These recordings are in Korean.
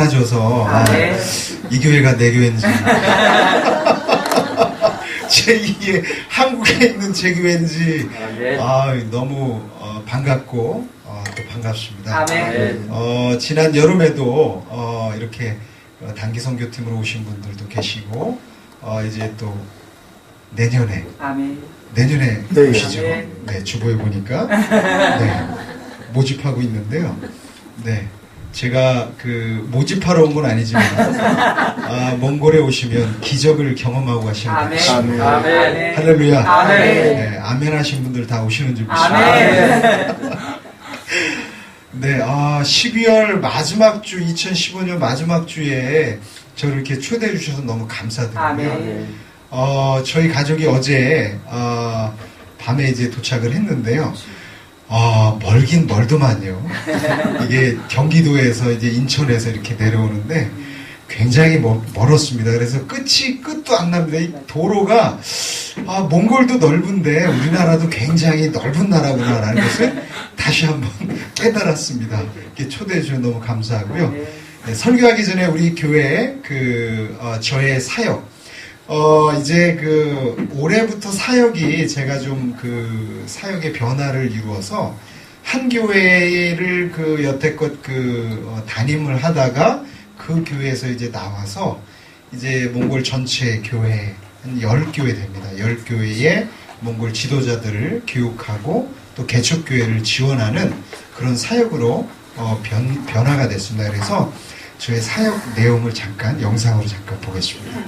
많아져서 이 교회가 내 교회인지 제2의 한국에 있는 제 교회인지 너무 반갑고 또 반갑습니다. 지난 여름에도 이렇게 단기 선교팀으로 오신 분들도 계시고 이제 또 내년에 오시죠. 네, 주보에 보니까 모집하고 있는데요. 네, 제가 모집하러 온 건 아니지만 몽골에 오시면 기적을 경험하고 가시는 분 계십니다. 할렐루야. 네, 아멘 하신 분들 다 오시는 줄 믿습니다. 네, 12월 마지막 주, 2015년 마지막 주에 저를 이렇게 초대해 주셔서 너무 감사드리고요. 저희 가족이 어제 밤에 이제 도착을 했는데요. 멀긴 멀더만요. 이게 경기도에서 이제 인천에서 이렇게 내려오는데 굉장히 멀었습니다. 그래서 끝도 안 납니다. 이 도로가 몽골도 넓은데 우리나라도 굉장히 넓은 나라구나라는 것을 다시 한번 깨달았습니다. 이렇게 초대해 주셔서 너무 감사하고요. 네, 설교하기 전에 우리 교회 저의 사역 이제 올해부터 사역이 제가 좀 사역의 변화를 이루어서 한 교회를 여태껏 담임을 하다가 그 교회에서 이제 나와서 이제 몽골 전체 교회 한 10교회 됩니다. 10교회의 몽골 지도자들을 교육하고 또 개척교회를 지원하는 그런 사역으로 변화가 됐습니다. 그래서 저의 사역 내용을 잠깐 영상으로 잠깐 보겠습니다.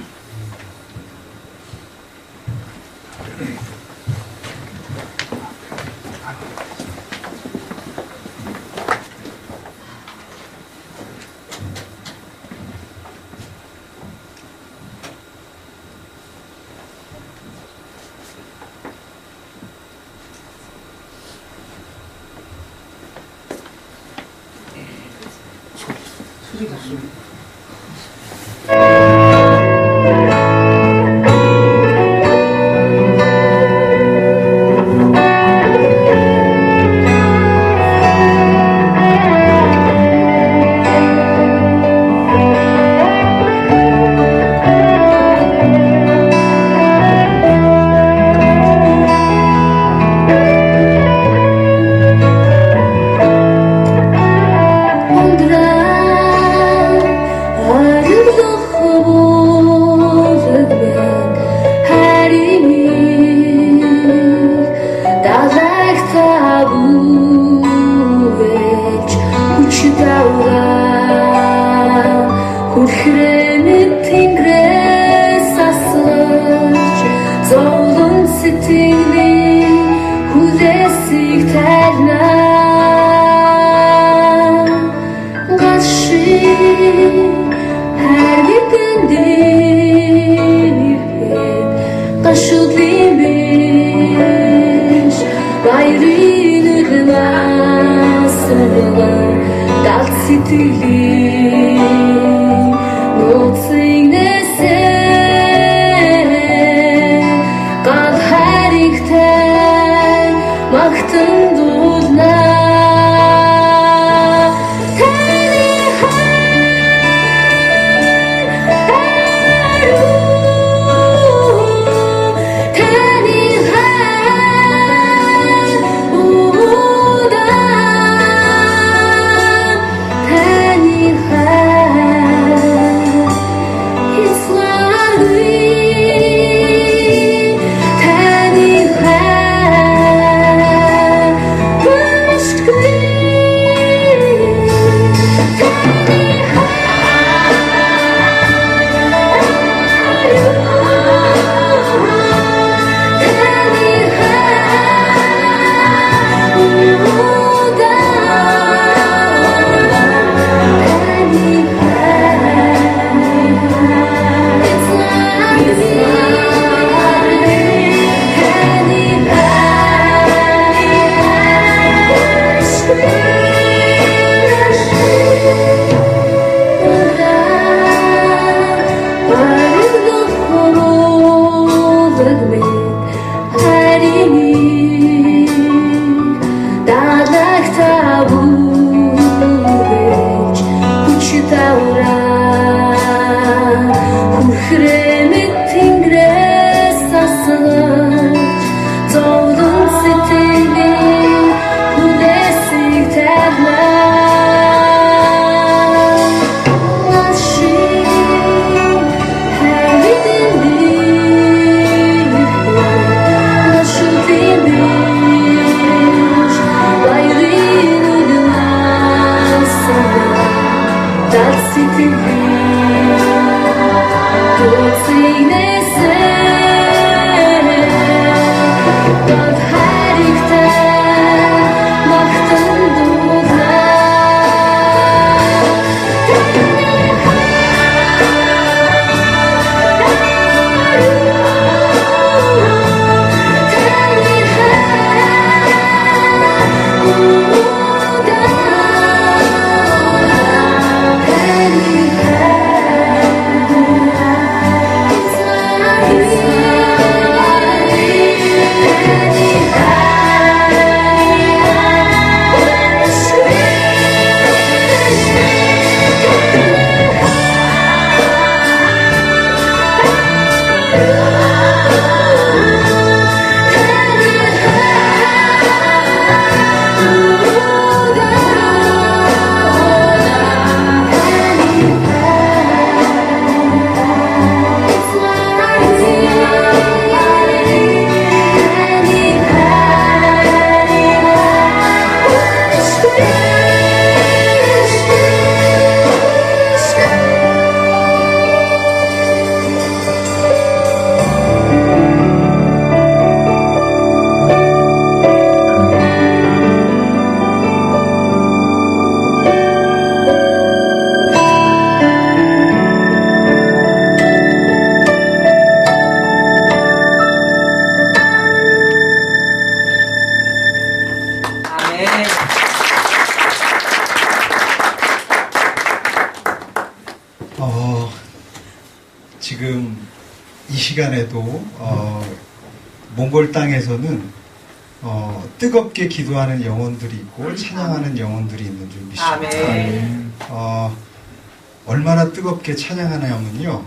지금 이 시간에도 몽골 땅에서는 뜨겁게 기도하는 영혼들이 있고 찬양하는 영혼들이 있는 줄 믿습니다. 얼마나 뜨겁게 찬양하냐면요,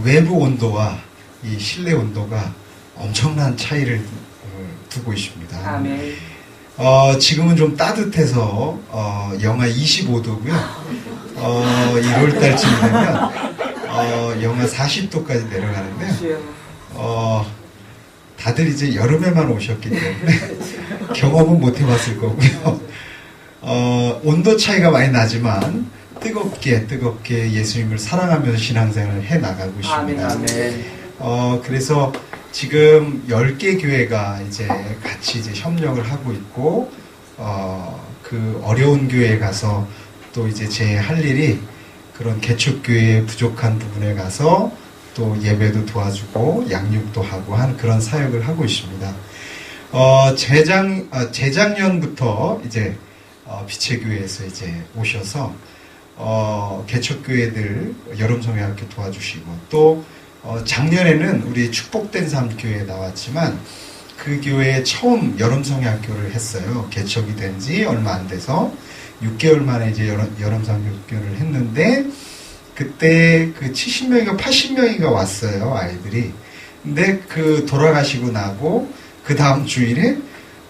외부 온도와 이 실내 온도가 엄청난 차이를 두고 있습니다. 아멘. 지금은 좀 따뜻해서 영하 25도고요. 1월달쯤 되면 영하 40도까지 내려가는데요. 다들 이제 여름에만 오셨기 때문에 경험은 못 해봤을 거고요. 온도 차이가 많이 나지만 뜨겁게 예수님을 사랑하면서 신앙생활을 해나가고 있습니다. 아멘. 그래서 지금 10개 교회가 이제 같이 이제 협력을 하고 있고, 그 어려운 교회에 가서 또 이제 제 할 일이 그런 개척교회의 부족한 부분에 가서 또 예배도 도와주고 양육도 하고 한 그런 사역을 하고 있습니다. 재작년부터 이제 빛의 교회에서 이제 오셔서 개척교회들 여름성회학교 도와주시고, 또 작년에는 우리 축복된 삶 교회에 나왔지만 그 교회에 처음 여름성회학교를 했어요. 개척이 된 지 얼마 안 돼서 6개월 만에 이제 여름성회학교를 했는데, 그때 그 70명인가 80명인가 왔어요, 아이들이. 근데 그 돌아가시고 나고 그 다음 주일에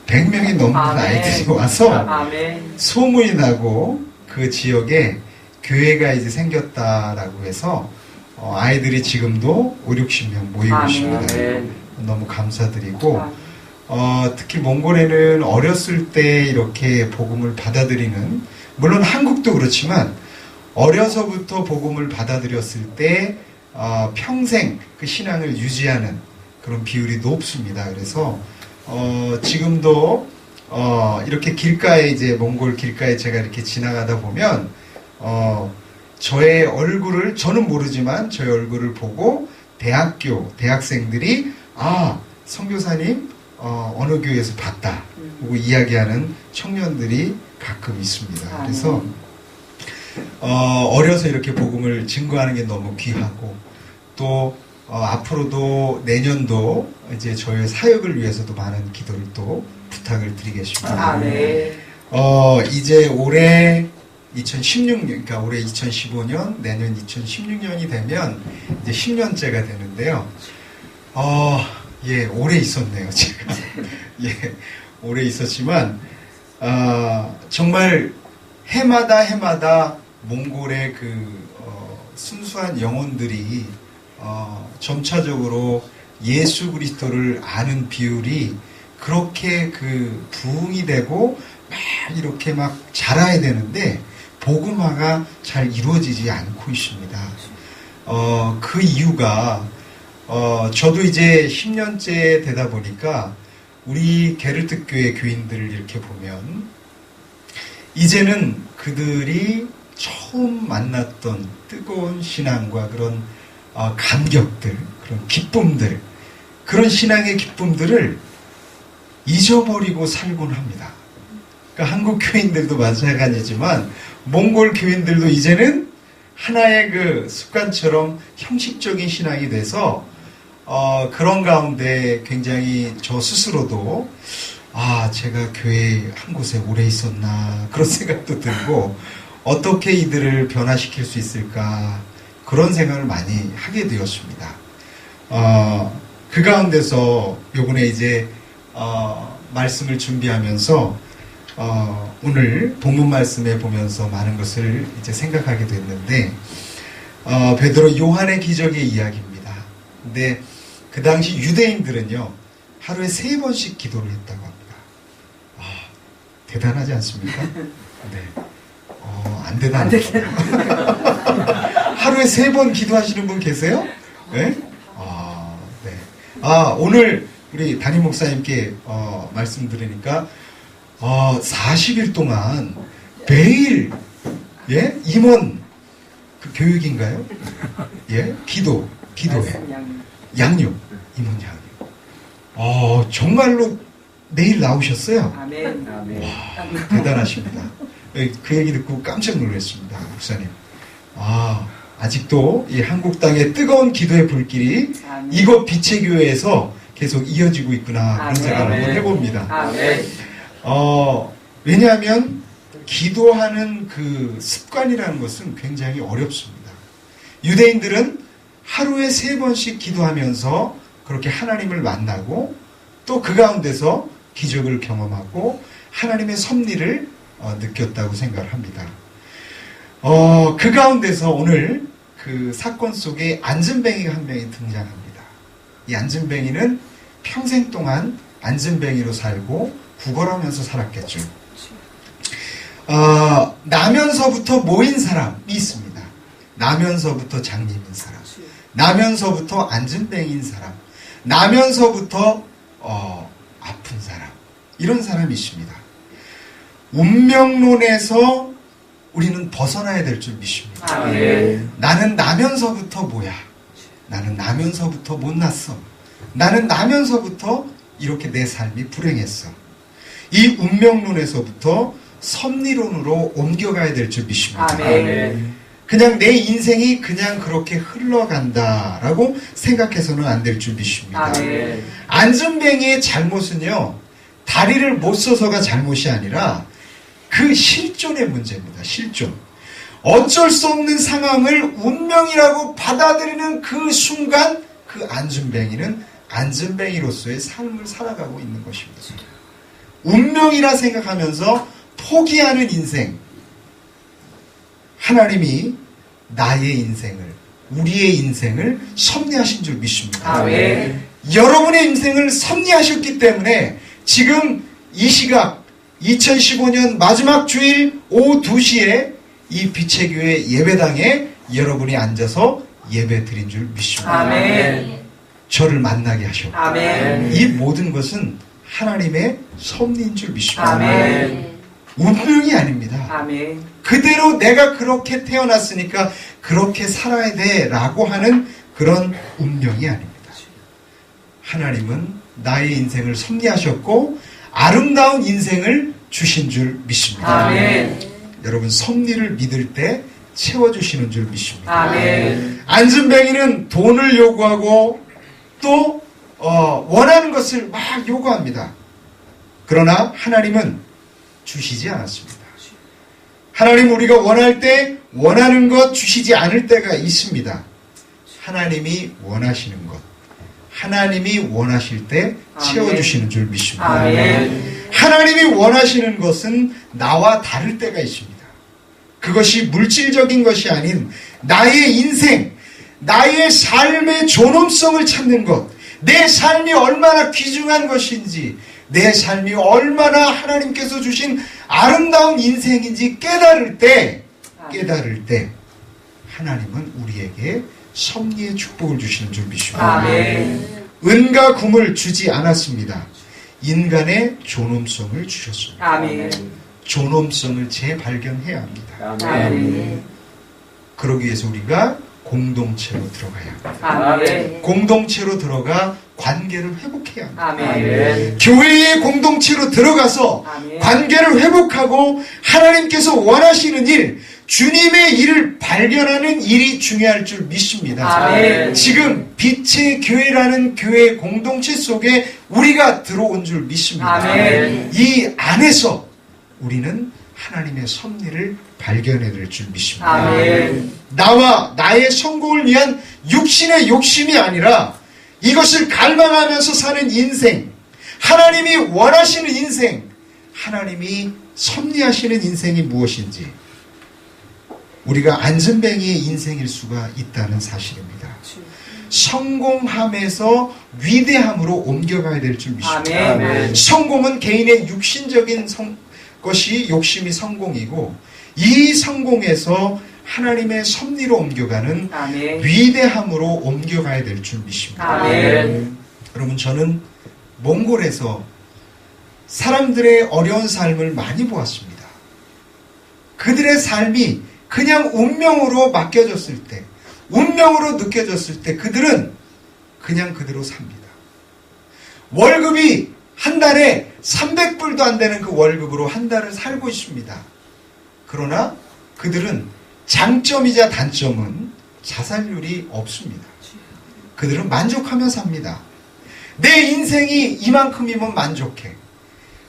100명이 넘는 아이들이 와서 소문이 나고 그 지역에 교회가 이제 생겼다라고 해서 아이들이 지금도 5, 60명 모이고 있습니다. 너무 감사드리고, 특히 몽골에는 어렸을 때 이렇게 복음을 받아들이는, 물론 한국도 그렇지만 어려서부터 복음을 받아들였을 때 평생 그 신앙을 유지하는 그런 비율이 높습니다. 그래서 지금도 이렇게 길가에, 이제 몽골 길가에 제가 이렇게 지나가다 보면 저의 얼굴을, 저는 모르지만 저의 얼굴을 보고 대학생들이 선교사님 어느 교회에서 봤다 하고 이야기하는 청년들이 가끔 있습니다. 그래서 어려서 이렇게 복음을 증거하는 게 너무 귀하고, 또 앞으로도 내년도 이제 저의 사역을 위해서도 많은 기도를 또 부탁을 드리겠습니다. 네. 이제 올해 2016년, 그러니까 올해 2015년, 내년 2016년이 되면 이제 10년째가 되는데요. 예, 오래 있었네요, 제가. 예, 오래 있었지만, 정말 해마다 몽골의 순수한 영혼들이, 점차적으로 예수 그리스도를 아는 비율이 그렇게 부흥이 되고, 막 이렇게 막 자라야 되는데, 복음화가 잘 이루어지지 않고 있습니다. 그 이유가, 저도 이제 10년째 되다 보니까 우리 게르트 교회 교인들을 이렇게 보면 이제는 그들이 처음 만났던 뜨거운 신앙과 그런 감격들, 그런 기쁨들, 그런 신앙의 기쁨들을 잊어버리고 살곤 합니다. 그러니까 한국 교인들도 마찬가지지만 몽골 교인들도 이제는 하나의 습관처럼 형식적인 신앙이 돼서 그런 가운데 굉장히 저 스스로도 제가 교회 한 곳에 오래 있었나 그런 생각도 들고 어떻게 이들을 변화시킬 수 있을까 그런 생각을 많이 하게 되었습니다. 그 가운데서 요번에 이제 말씀을 준비하면서 오늘 본문 말씀에 보면서 많은 것을 이제 생각하게 됐는데 베드로 요한의 기적의 이야기입니다. 근데 그 당시 유대인들은요 하루에 3번씩 기도를 했다고 합니다. 대단하지 않습니까? 네. 안 대단해요. 하루에 3번 기도하시는 분 계세요? 네? 네. 오늘 우리 담임 목사님께 말씀 들으니까 40일 동안 매일 예? 임원 교육인가요? 예? 기도해. 양육. 임원 양육. 정말로 매일 나오셨어요? 아멘. 와, 대단하십니다. 그 얘기 듣고 깜짝 놀랐습니다. 목사님. 아직도 이 한국 땅의 뜨거운 기도의 불길이 아멘. 이곳 빛의 교회에서 계속 이어지고 있구나. 그런 생각을 한번 해봅니다. 아멘. 왜냐하면 기도하는 그 습관이라는 것은 굉장히 어렵습니다. 유대인들은 하루에 3번씩 기도하면서 그렇게 하나님을 만나고 또 그 가운데서 기적을 경험하고 하나님의 섭리를 느꼈다고 생각을 합니다. 그 가운데서 오늘 그 사건 속에 안전뱅이가 한 명이 등장합니다. 이 안전뱅이는 평생 동안 안전뱅이로 살고 구걸하면서 살았겠죠. 나면서부터 모인 사람이 있습니다. 나면서부터 장님인 사람, 나면서부터 안전뱅이인 사람, 나면서부터 아픈 사람, 이런 사람이 있습니다. 운명론에서 우리는 벗어나야 될 줄 믿습니다. 나는 나면서부터 뭐야? 나는 나면서부터 못났어. 나는 나면서부터 이렇게 내 삶이 불행했어. 이 운명론에서부터 섭리론으로 옮겨가야 될 줄 믿습니다. 그냥 내 인생이 그냥 그렇게 흘러간다라고 생각해서는 안 될 줄 믿습니다. 안전뱅이의 잘못은요, 다리를 못 써서가 잘못이 아니라 그 실존의 문제입니다. 실존. 어쩔 수 없는 상황을 운명이라고 받아들이는 그 순간 그 안전뱅이는 안전뱅이로서의 삶을 살아가고 있는 것입니다. 운명이라 생각하면서 포기하는 인생, 하나님이 나의 인생을, 우리의 인생을 섭리하신 줄 믿습니다. 여러분의 인생을 섭리하셨기 때문에 지금 이 시각 2015년 마지막 주일 오후 2시에 이 빛의 교회 예배당에 여러분이 앉아서 예배 드린 줄 믿습니다. 저를 만나게 하셨고 이 모든 것은 하나님의 섭리인 줄 믿습니다. 운명이 아닙니다. 그대로 내가 그렇게 태어났으니까 그렇게 살아야 돼 라고 하는 그런 운명이 아닙니다. 하나님은 나의 인생을 섭리하셨고 아름다운 인생을 주신 줄 믿습니다. 여러분, 섭리를 믿을 때 채워주시는 줄 믿습니다. 안전뱅이는 돈을 요구하고 또 원하는 것을 막 요구합니다. 그러나 하나님은 주시지 않았습니다. 하나님 우리가 원할 때 원하는 것 주시지 않을 때가 있습니다. 하나님이 원하시는 것, 하나님이 원하실 때 채워주시는 줄 믿습니다. 아멘. 하나님이 원하시는 것은 나와 다를 때가 있습니다. 그것이 물질적인 것이 아닌 나의 인생, 나의 삶의 존엄성을 찾는 것, 내 삶이 얼마나 귀중한 것인지, 내 삶이 얼마나 하나님께서 주신 아름다운 인생인지 깨달을 때 하나님은 우리에게 섭리의 축복을 주시는 줄 믿습니다. 아멘. 은과 금을 주지 않았습니다. 인간의 존엄성을 주셨습니다. 아멘. 존엄성을 재발견해야 합니다. 아멘. 그러기 위해서 우리가 공동체로 들어가야 합니다. 아멘. 공동체로 들어가 관계를 회복해야 합니다. 아멘. 교회의 공동체로 들어가서 아멘. 관계를 회복하고 하나님께서 원하시는 일, 주님의 일을 발견하는 일이 중요할 줄 믿습니다. 아멘. 지금 빛의 교회라는 교회 공동체 속에 우리가 들어온 줄 믿습니다. 아멘. 이 안에서 우리는 하나님의 섭리를 발견해낼 줄 믿습니다. 아멘. 나와 나의 성공을 위한 육신의 욕심이 아니라 이것을 갈망하면서 사는 인생, 하나님이 원하시는 인생, 하나님이 섭리하시는 인생이 무엇인지 우리가 안전뱅이의 인생일 수가 있다는 사실입니다. 성공함에서 위대함으로 옮겨가야 될 줄 믿습니다. 아멘. 성공은 개인의 육신적인 것이 욕심이 성공이고, 이 성공에서 하나님의 섭리로 옮겨가는 아멘. 위대함으로 옮겨가야 될 줄 믿습니다. 아멘. 여러분, 저는 몽골에서 사람들의 어려운 삶을 많이 보았습니다. 그들의 삶이 그냥 운명으로 맡겨졌을 때, 운명으로 느껴졌을 때 그들은 그냥 그대로 삽니다. 월급이 한 달에 300불도 안 되는 그 월급으로 한 달을 살고 있습니다. 그러나 그들은 장점이자 단점은 자살률이 없습니다. 그들은 만족하며 삽니다. 내 인생이 이만큼이면 만족해.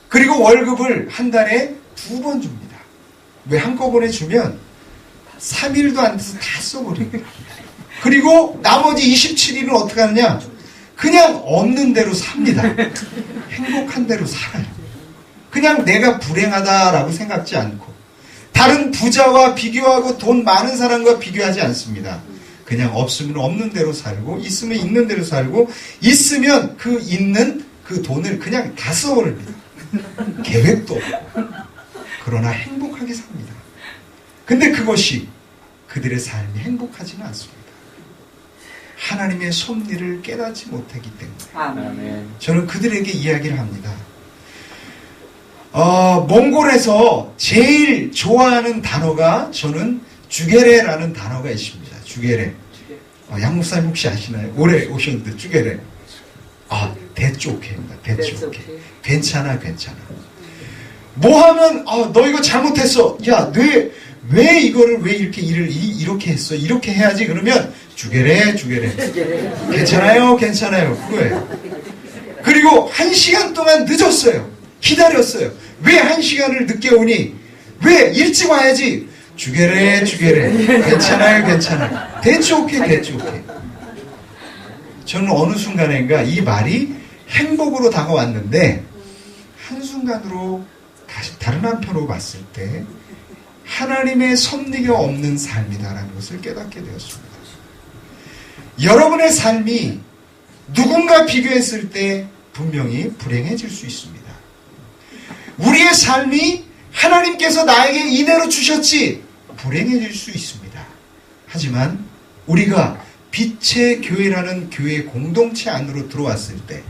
그리고 월급을 한 달에 2번 줍니다. 왜 한꺼번에 주면 3일도 안 돼서 다 써버립니다. 그리고 나머지 27일은 어떻게 하느냐? 그냥 없는 대로 삽니다. 행복한 대로 살아요. 그냥 내가 불행하다라고 생각지 않고, 다른 부자와 비교하고 돈 많은 사람과 비교하지 않습니다. 그냥 없으면 없는 대로 살고, 있으면 있는 대로 살고, 있으면 그 있는 그 돈을 그냥 다 써버립니다. 계획도 없고. 그러나 행복하게 삽니다. 근데 그것이 그들의 삶이 행복하지는 않습니다. 하나님의 섭리를 깨닫지 못하기 때문에. 아멘. 저는 그들에게 이야기를 합니다. 몽골에서 제일 좋아하는 단어가, 저는 주게레라는 단어가 있습니다. 주게레. 양 목사님 혹시 아시나요? 올해 오셨는데 주게레. 대쪽해입니다. 대쪽해. 괜찮아. 뭐 하면 너 이거 잘못했어. 야, 왜 이거를 왜 이렇게 일을 이렇게 했어? 이렇게 해야지. 그러면 주게레. 괜찮아요. 그거예요. 그리고 1시간 동안 늦었어요. 기다렸어요. 왜 1시간을 늦게 오니? 왜 일찍 와야지? 주게레. 괜찮아요. 대쪽해. 저는 어느 순간인가 이 말이 행복으로 다가왔는데, 한순간으로 다른 한편으로 봤을 때 하나님의 섭리가 없는 삶이다라는 것을 깨닫게 되었습니다. 여러분의 삶이 누군가 비교했을 때 분명히 불행해질 수 있습니다. 우리의 삶이 하나님께서 나에게 이대로 주셨지 불행해질 수 있습니다. 하지만 우리가 빛의 교회라는 교회 공동체 안으로 들어왔을 때,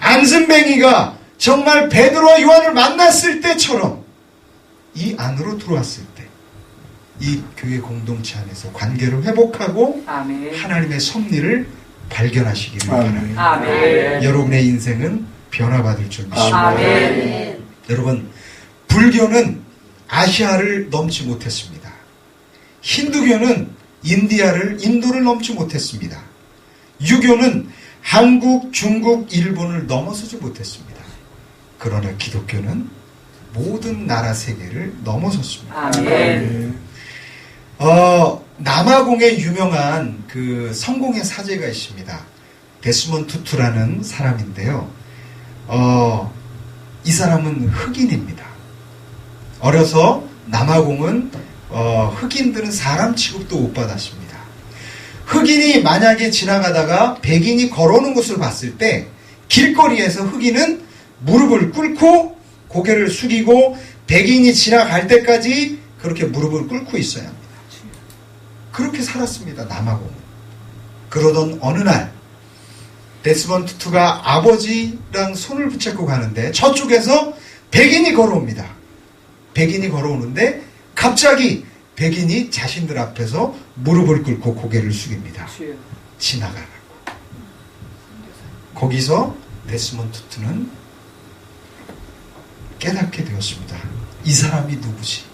안승뱅이가 정말 베드로와 요한을 만났을 때처럼 이 안으로 들어왔을 때 이 교회 공동체 안에서 관계를 회복하고 아멘. 하나님의 섭리를 발견하시기를 바랍니다. 아멘. 여러분의 인생은 변화받을 줄 믿습니다. 아멘. 여러분, 불교는 아시아를 넘지 못했습니다. 힌두교는 인도를 넘지 못했습니다. 유교는 한국, 중국, 일본을 넘어서지 못했습니다. 그러나 기독교는 모든 나라 세계를 넘어섰습니다. 아멘. 남아공에 유명한 그 성공의 사제가 있습니다. 데스몬드 투투라는 사람인데요. 이 사람은 흑인입니다. 어려서 남아공은 흑인들은 사람 취급도 못 받았습니다. 흑인이 만약에 지나가다가 백인이 걸어오는 것을 봤을 때 길거리에서 흑인은 무릎을 꿇고 고개를 숙이고 백인이 지나갈 때까지 그렇게 무릎을 꿇고 있어야 합니다. 그렇게 살았습니다. 남아공은. 그러던 어느 날 데스몬드 투투가 아버지랑 손을 붙잡고 가는데 저쪽에서 백인이 걸어옵니다. 백인이 걸어오는데 갑자기 백인이 자신들 앞에서 무릎을 꿇고 고개를 숙입니다. 지나가라고. 거기서 데스몬드 투투는 깨닫게 되었습니다. 이 사람이 누구지?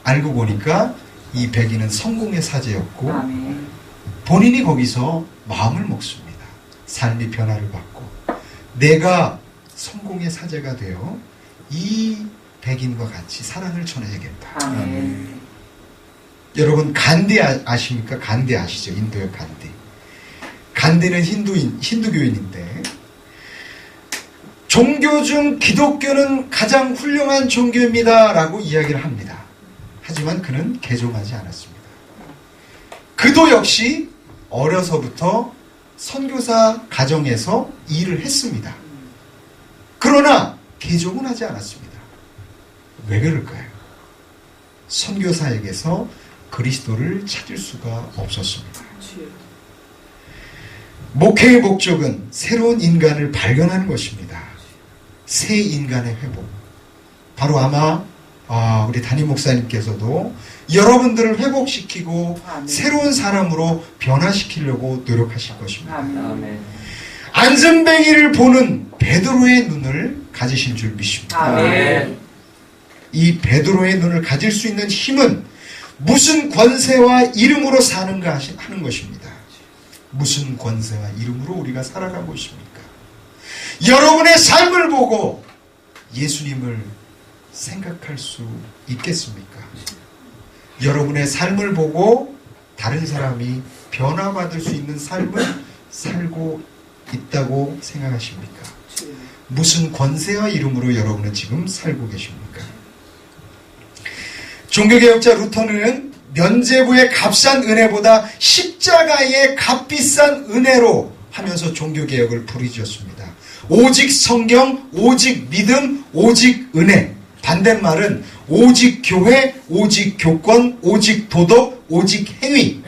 알고 보니까 이 백인은 성공의 사제였고 본인이 거기서 마음을 먹습니다. 삶의 변화를 받고 내가 성공의 사제가 되어 이 백인과 같이 사랑을 전해야겠다. 여러분 간디 아십니까? 간디 아시죠? 인도의 간디. 간디는 힌두교인인데 종교 중 기독교는 가장 훌륭한 종교입니다 라고 이야기를 합니다. 하지만 그는 개종하지 않았습니다. 그도 역시 어려서부터 선교사 가정에서 일을 했습니다. 그러나 개종은 하지 않았습니다. 왜 그럴까요? 선교사에게서 그리스도를 찾을 수가 없었습니다. 목회의 목적은 새로운 인간을 발견하는 것입니다. 새 인간의 회복. 바로 아마 우리 담임 목사님께서도 여러분들을 회복시키고 새로운 사람으로 변화시키려고 노력하실 것입니다. 안전뱅이를 보는 베드로의 눈을 가지신 줄 믿습니다. 이 베드로의 눈을 가질 수 있는 힘은 무슨 권세와 이름으로 사는가 하는 것입니다. 무슨 권세와 이름으로 우리가 살아가고 있습니까? 여러분의 삶을 보고 예수님을 생각할 수 있겠습니까? 여러분의 삶을 보고 다른 사람이 변화받을 수 있는 삶을 살고 있다고 생각하십니까? 무슨 권세와 이름으로 여러분은 지금 살고 계십니까? 종교개혁자 루터는 면죄부의 값싼 은혜보다 십자가의 값비싼 은혜로 하면서 종교개혁을 부르짖었습니다. 오직 성경, 오직 믿음, 오직 은혜. 반대말은 오직 교회, 오직 교권, 오직 도덕, 오직 행위.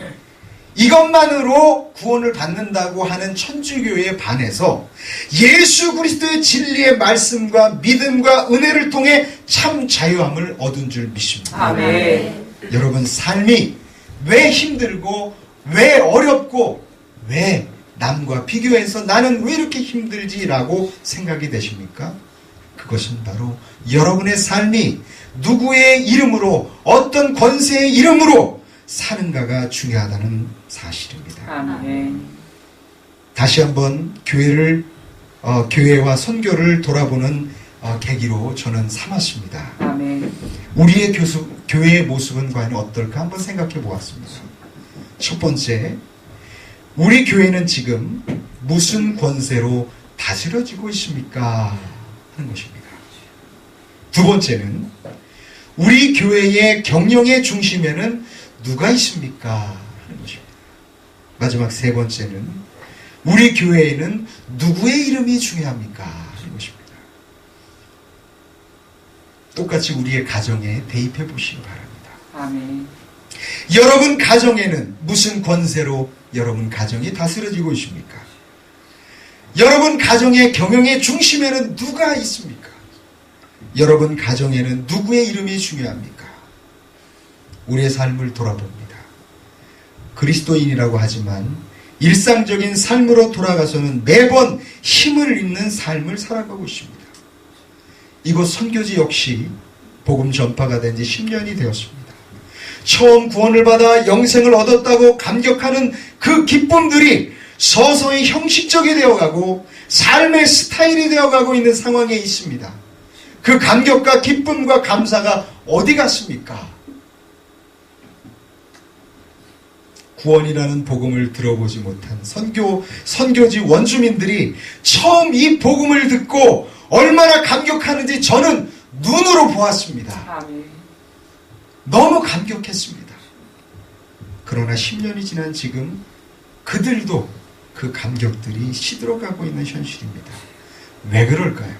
이것만으로 구원을 받는다고 하는 천주교에 반해서 예수 그리스도의 진리의 말씀과 믿음과 은혜를 통해 참 자유함을 얻은 줄 믿습니다. 아멘. 여러분 삶이 왜 힘들고 왜 어렵고 왜 남과 비교해서 나는 왜 이렇게 힘들지라고 생각이 되십니까? 그것은 바로 여러분의 삶이 누구의 이름으로 어떤 권세의 이름으로 사는가가 중요하다는 사실입니다. 아멘. 다시 한번 교회와 선교를 돌아보는 계기로 저는 삼았습니다. 아멘. 우리의 교회의 모습은 과연 어떨까 한번 생각해 보았습니다. 첫 번째, 우리 교회는 지금 무슨 권세로 다스려지고 있습니까? 하는 것입니다. 두 번째는 우리 교회의 경영의 중심에는 누가 있습니까? 하는 것입니다. 마지막 세 번째는 우리 교회에는 누구의 이름이 중요합니까? 하는 것입니다. 똑같이 우리의 가정에 대입해 보시기 바랍니다. 아멘. 여러분 가정에는 무슨 권세로 여러분 가정이 다스려지고 있습니까? 여러분 가정의 경영의 중심에는 누가 있습니까? 여러분 가정에는 누구의 이름이 중요합니까? 우리의 삶을 돌아봅니다. 그리스도인이라고 하지만 일상적인 삶으로 돌아가서는 매번 힘을 잃는 삶을 살아가고 있습니다. 이곳 선교지 역시 복음 전파가 된 지 10년이 되었습니다. 처음 구원을 받아 영생을 얻었다고 감격하는 그 기쁨들이 서서히 형식적이 되어가고 삶의 스타일이 되어가고 있는 상황에 있습니다. 그 감격과 기쁨과 감사가 어디 갔습니까? 구원이라는 복음을 들어보지 못한 선교지 원주민들이 처음 이 복음을 듣고 얼마나 감격하는지 저는 눈으로 보았습니다. 아멘. 너무 감격했습니다. 그러나 10년이 지난 지금 그들도 그 감격들이 시들어가고 있는 현실입니다. 왜 그럴까요?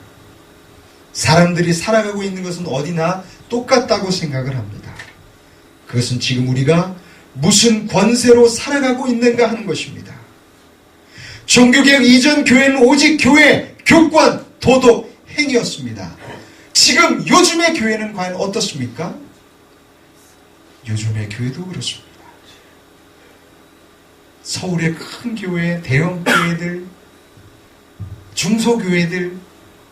사람들이 살아가고 있는 것은 어디나 똑같다고 생각을 합니다. 그것은 지금 우리가 무슨 권세로 살아가고 있는가 하는 것입니다. 종교개혁 이전 교회는 오직 교회, 교권, 도덕, 행위였습니다. 지금 요즘의 교회는 과연 어떻습니까? 요즘의 교회도 그렇습니다. 서울의 큰 교회, 대형 교회들, 중소교회들,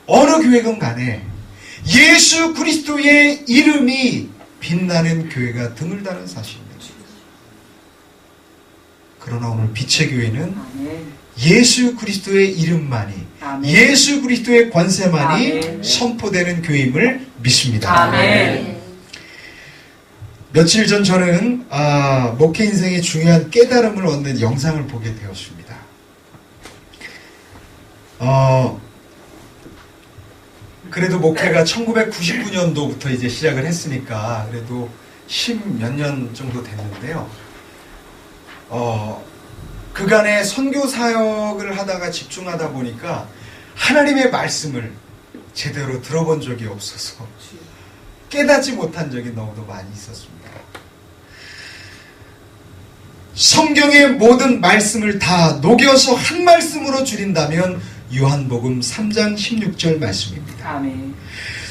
어느 교회건 간에 예수 그리스도의 이름이 빛나는 교회가 드물다는 사실입니다. 그러나 오늘 빛의 교회는 예수 그리스도의 이름만이, 아멘. 예수 그리스도의 권세만이 아멘. 선포되는 교회임을 믿습니다. 아멘. 며칠 전 저는 목회 인생의 중요한 깨달음을 얻는 영상을 보게 되었습니다. 그래도 목회가 1999년도부터 이제 시작을 했으니까 그래도 10몇 년 정도 됐는데요. 그간의 선교 사역을 하다가 집중하다 보니까 하나님의 말씀을 제대로 들어본 적이 없어서 깨닫지 못한 적이 너무도 많이 있었습니다. 성경의 모든 말씀을 다 녹여서 한 말씀으로 줄인다면 요한복음 3장 16절 말씀입니다. 아멘.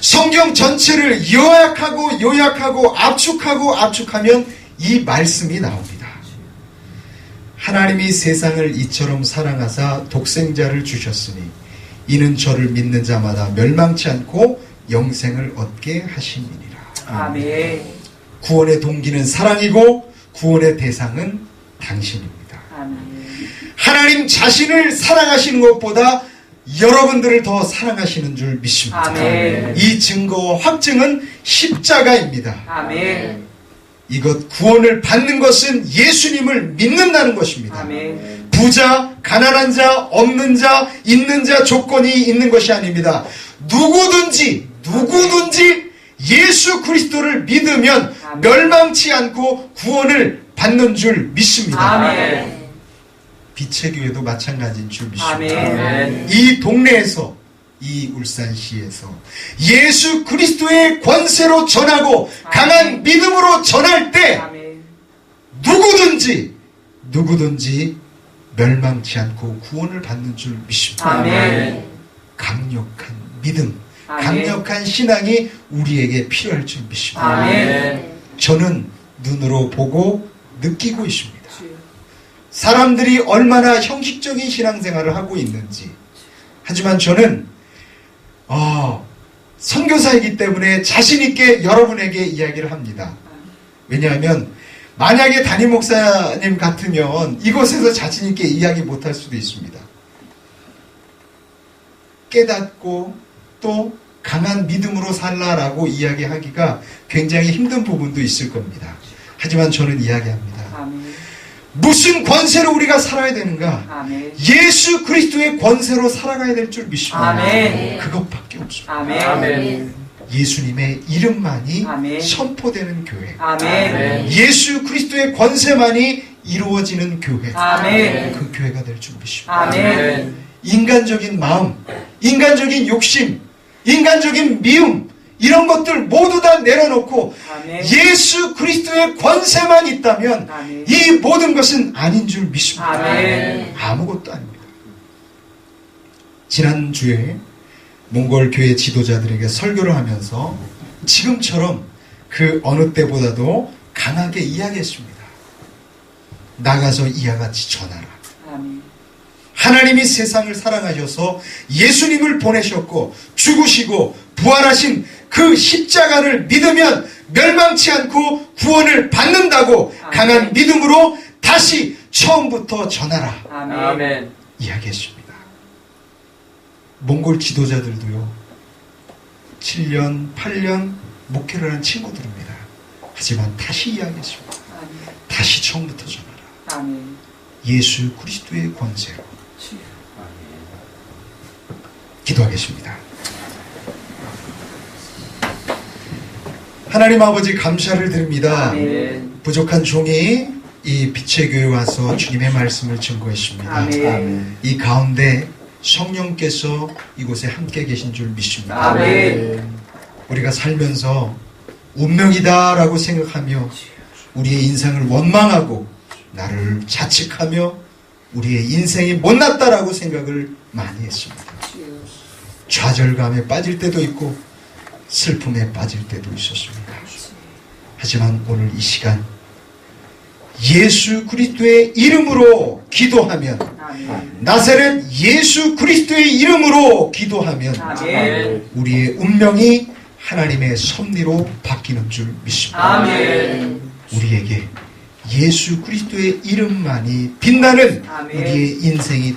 성경 전체를 요약하고 압축하면 이 말씀이 나옵니다. 하나님이 세상을 이처럼 사랑하사 독생자를 주셨으니 이는 저를 믿는 자마다 멸망치 않고 영생을 얻게 하심이니라. 아멘. 구원의 동기는 사랑이고 구원의 대상은 당신입니다. 아멘. 하나님 자신을 사랑하시는 것보다 여러분들을 더 사랑하시는 줄 믿습니다. 아멘. 이 증거와 확증은 십자가입니다. 아멘. 이것 구원을 받는 것은 예수님을 믿는다는 것입니다. 아멘. 부자, 가난한 자, 없는 자, 있는 자 조건이 있는 것이 아닙니다. 누구든지 예수 그리스도를 믿으면 아멘. 멸망치 않고 구원을 받는 줄 믿습니다. 아멘. 빛의 교회도 마찬가지인 줄 믿습니다. 아멘. 이 동네에서, 이 울산시에서 예수 그리스도의 권세로 전하고 아멘. 강한 믿음으로 전할 때 아멘. 누구든지 멸망치 않고 구원을 받는 줄 믿습니다. 아멘. 강력한 믿음, 아멘. 강력한 신앙이 우리에게 필요할 줄 믿습니다. 아멘. 저는 눈으로 보고 느끼고 있습니다. 사람들이 얼마나 형식적인 신앙생활을 하고 있는지. 하지만 저는 선교사이기 때문에 자신 있게 여러분에게 이야기를 합니다. 왜냐하면 만약에 담임 목사님 같으면 이곳에서 자신 있게 이야기 못할 수도 있습니다. 깨닫고 또 강한 믿음으로 살라라고 이야기하기가 굉장히 힘든 부분도 있을 겁니다. 하지만 저는 이야기합니다. 아멘. 무슨 권세로 우리가 살아야 되는가? 아멘. 예수 그리스도의 권세로 살아가야 될 줄 믿습니다. 아멘. 그것밖에 없습니다. 아멘. 아멘. 예수님의 이름만이 아멘. 선포되는 교회. 아멘. 예수 그리스도의 권세만이 이루어지는 교회. 아멘. 그 교회가 될 줄 믿습니다. 아멘. 인간적인 마음, 인간적인 욕심, 인간적인 미움, 이런 것들 모두 다 내려놓고 아멘. 예수 그리스도의 권세만 있다면 아멘. 이 모든 것은 아닌 줄 믿습니다. 아멘. 아무것도 아닙니다. 지난주에 몽골 교회 지도자들에게 설교를 하면서 지금처럼 그 어느 때보다도 강하게 이야기했습니다. 나가서 이와 같이 전하라. 아멘. 하나님이 세상을 사랑하셔서 예수님을 보내셨고 죽으시고 부활하신 그 십자가를 믿으면 멸망치 않고 구원을 받는다고 아멘. 강한 믿음으로 다시 처음부터 전하라. 아멘. 이야기했습니다. 몽골 지도자들도요. 7년, 8년 목회를 하는 친구들입니다. 하지만 다시 이야기했습니다. 아멘. 다시 처음부터 전하라. 아멘. 예수 그리스도의 권세로 기도하겠습니다. 하나님 아버지 감사를 드립니다. 아멘. 부족한 종이 이 빛의 교회에 와서 주님의 말씀을 증거했습니다. 아멘. 이 가운데 성령께서 이곳에 함께 계신 줄 믿습니다. 아멘. 우리가 살면서 운명이다라고 생각하며 우리의 인생을 원망하고 나를 자책하며 우리의 인생이 못났다라고 생각을 많이 했습니다. 좌절감에 빠질 때도 있고 슬픔에 빠질 때도 있었습니다. 하지만 오늘 이 시간 예수 그리스도의 이름으로 기도하면, 아멘. 나사렛 예수 그리스도의 이름으로 기도하면 아멘. 우리의 운명이 하나님의 섭리로 바뀌는 줄 믿습니다. 아멘. 우리에게 예수 그리스도의 이름만이 빛나는 아멘. 우리의 인생이 되게